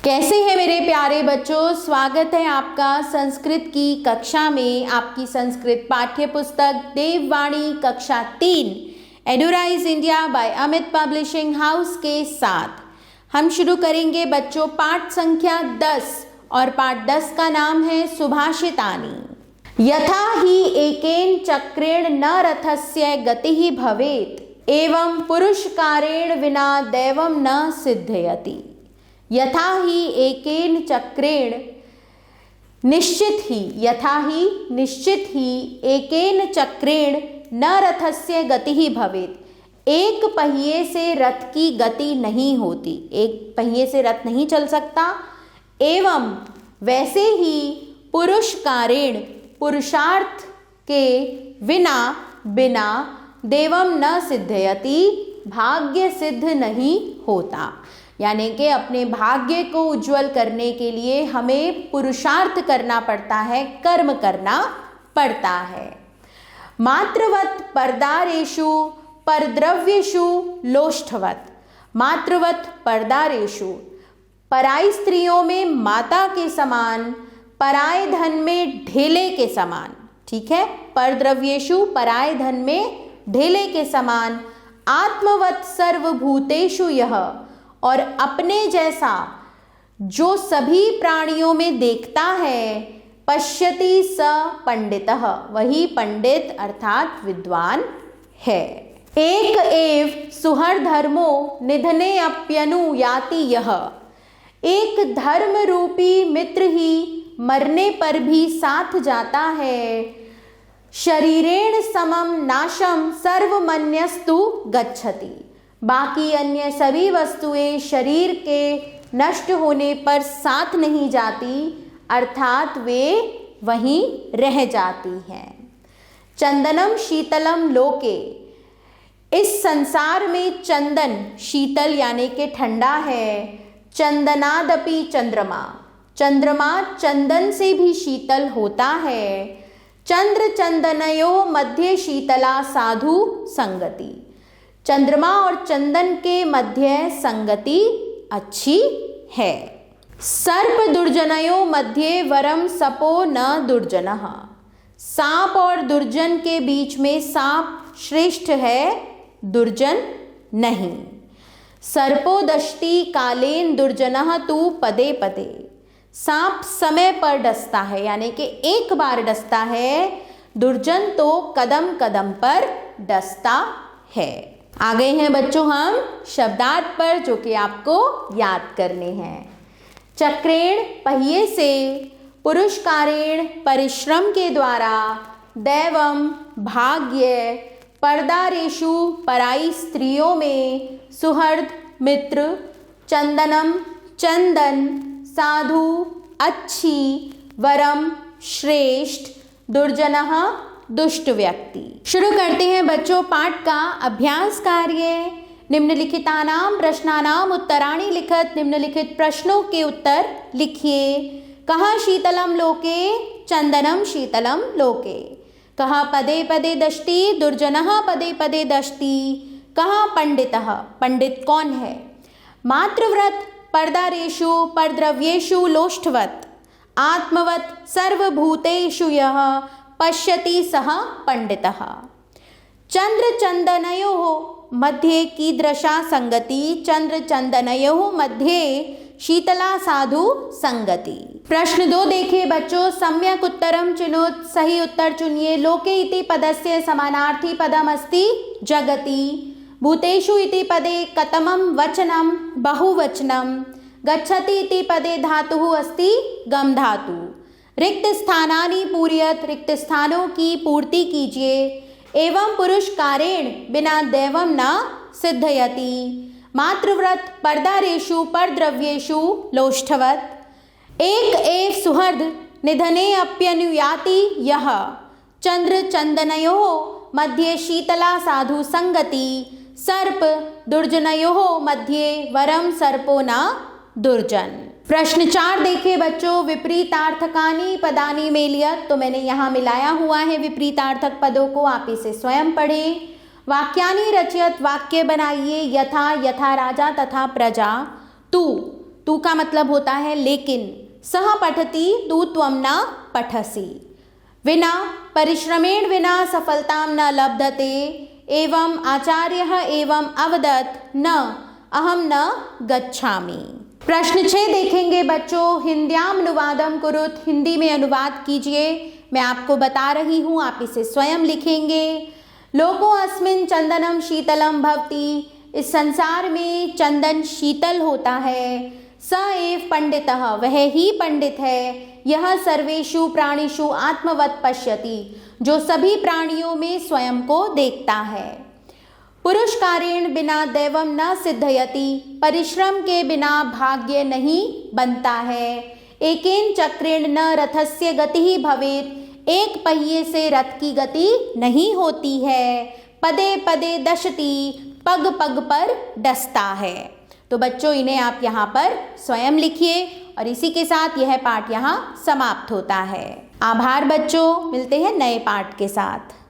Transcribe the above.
कैसे हैं मेरे प्यारे बच्चों, स्वागत है आपका संस्कृत की कक्षा में। आपकी संस्कृत पाठ्य पुस्तक देववाणी कक्षा 3 Edurise India by Amit publishing house के साथ हम शुरू करेंगे बच्चों पाठ संख्या 10 और पाठ 10 का नाम है सुभाषितानि। यथा हि एकेन चक्रेण न रथस्य गतिः भवेत् एवं पुरुषकारेण विना दैवं न सिद्धयति। यथा ही एकेन चक्रेण निश्चित ही एकेन चक्रेण न रथस्य गतिः भवेत्। एक पहिए से रथ की गति नहीं होती, एक पहिए से रथ नहीं चल सकता। एवं वैसे ही पुरुषकारेण पुरुषार्थ के बिना देवम न सिद्धयति भाग्य सिद्ध नहीं होता। यानी कि अपने भाग्य को उज्जवल करने के लिए हमें पुरुषार्थ करना पड़ता है, कर्म करना पड़ता है। मातृवत परदारेषु परद्रव्येषु लोष्ठवत। मातृवत परदारेषु पराई स्त्रियों में माता के समान, पराये धन में ढेले के समान। ठीक है, परद्रव्येषु पराये धन में ढेले के समान। आत्मवत सर्वभूतेषु यह, और अपने जैसा जो सभी प्राणियों में देखता है, पश्यति स पंडितः, वही पंडित अर्थात विद्वान है। एक एव सुहृधर्मो निधने अप्यनुयाति यह, एक धर्म रूपी मित्र ही मरने पर भी साथ जाता है। शरीरेण समम नाशम सर्वमन्यस्तु गच्छति, बाकी अन्य सभी वस्तुएं शरीर के नष्ट होने पर साथ नहीं जाती, अर्थात वे वहीं रह जाती हैं। चंदनम शीतलम लोके, इस संसार में चंदन शीतल यानी कि ठंडा है। चंदनादपि चंद्रमा, चंद्रमा चंदन से भी शीतल होता है। चंद्र चंदनयो मध्य शीतला साधु संगति, चंद्रमा और चंदन के मध्य संगति अच्छी है। सर्प दुर्जनयो मध्य वरम सपो न दुर्जनः, सांप और दुर्जन के बीच में सांप श्रेष्ठ है, दुर्जन नहीं। सर्पो दष्टि कालेन दुर्जनः तु पदे पदे, सांप समय पर डसता है यानी कि एक बार डसता है, दुर्जन तो कदम कदम पर डसता है। आ गए हैं बच्चों हम शब्दार्थ पर, जो कि आपको याद करने हैं। चक्रेण पहिए से, पुरुषकारेण परिश्रम के द्वारा, दैवम भाग्य, परदारेषु पराई स्त्रियों में, सुहृद मित्र, चंदनम चंदन, साधु अच्छी, वरम श्रेष्ठ, दुर्जनः दुष्ट व्यक्ति। शुरू करते हैं बच्चों पाठ का अभ्यास कार्य। निम्नलिखितानां प्रश्नानां उत्तराणि लिखत, निम्नलिखित प्रश्नों के उत्तर लिखिए। कहाँ शीतलम लोके, चंदनम शीतलम लोके। कहाँ पदे पदे दष्टि, दुर्जनः पदे पदे दष्टि। कहाँ पंडितः, पंडित कौन है। मातृव्रत परदारेषु परद्रव्येषु लोष्ठवत, आत्मवत सर्वभूतेषु यः पश्यति सः पंडितः। चंद्र चंदनयोः मध्ये कीदृशा संगति, चंद्र चंदनयोः मध्ये शीतला साधु संगति। प्रश्न 2 देखिए बच्चों, सम्यक उत्तरम चुनोत, सही उत्तर चुनिए। लोके इति पदस्य समानार्थी पदम अस्ति जगति। भूतेषु इति पदे कतमं वचनं बहुवचनं। गच्छति इति पदे धातुः अस्ति गम धातु। रिक्त स्थानानि पूरयत, रिक्त स्थानों की पूर्ति कीजिए। एवं पुरुषकारेण बिना दैवम न सिद्धयति। मातृव्रत परदारेषु परद्रव्येषु लोष्ठवत। एक एव सुहृद निधने अप्यनुयाति यः। चंद्र चंदनयोः मध्ये शीतला साधु संगति। सर्प दुर्जनयोः मध्ये वरम सर्पो न दुर्जन। प्रश्न 4 देखिए बच्चों, विपरीतार्थकानि पदानि मेलियत, तो मैंने यहाँ मिलाया हुआ है विपरीतार्थक पदों को, आप इसे स्वयं पढ़ें। वाक्यानि रचयत, वाक्य बनाइए। यथा, यथा राजा तथा प्रजा। तू, तू का मतलब होता है लेकिन, सः पठति तू त्वं न पठसि, विना परिश्रमेण विना सफलतां न लभते, एवं आचार्यः एवं अवदत् न अहम न गच्छामि। प्रश्न 6 देखेंगे बच्चों, हिंद्याम अनुवादम कुरुत, हिंदी में अनुवाद कीजिए। मैं आपको बता रही हूँ, आप इसे स्वयं लिखेंगे। लोको अस्मिन् चंदनम शीतलम भवति, इस संसार में चंदन शीतल होता है। स एव पंडितः, वह ही पंडित है। यह सर्वेषु प्राणिषु आत्मवत् पश्यति, जो सभी प्राणियों में स्वयं को देखता है। पुरुषकारेण बिना दैवम न सिद्धयति, परिश्रम के बिना भाग्य नहीं बनता है। एकेन चक्रेण न रथस्य गतिः भवेत्, एक पहिए से रथ की गति नहीं होती है। पदे पदे दशति, पग पग पर डसता है। तो बच्चों इन्हें आप यहाँ पर स्वयं लिखिए और इसी के साथ यह पाठ यहाँ समाप्त होता है। आभार बच्चों, मिलते हैं नए पाठ के साथ।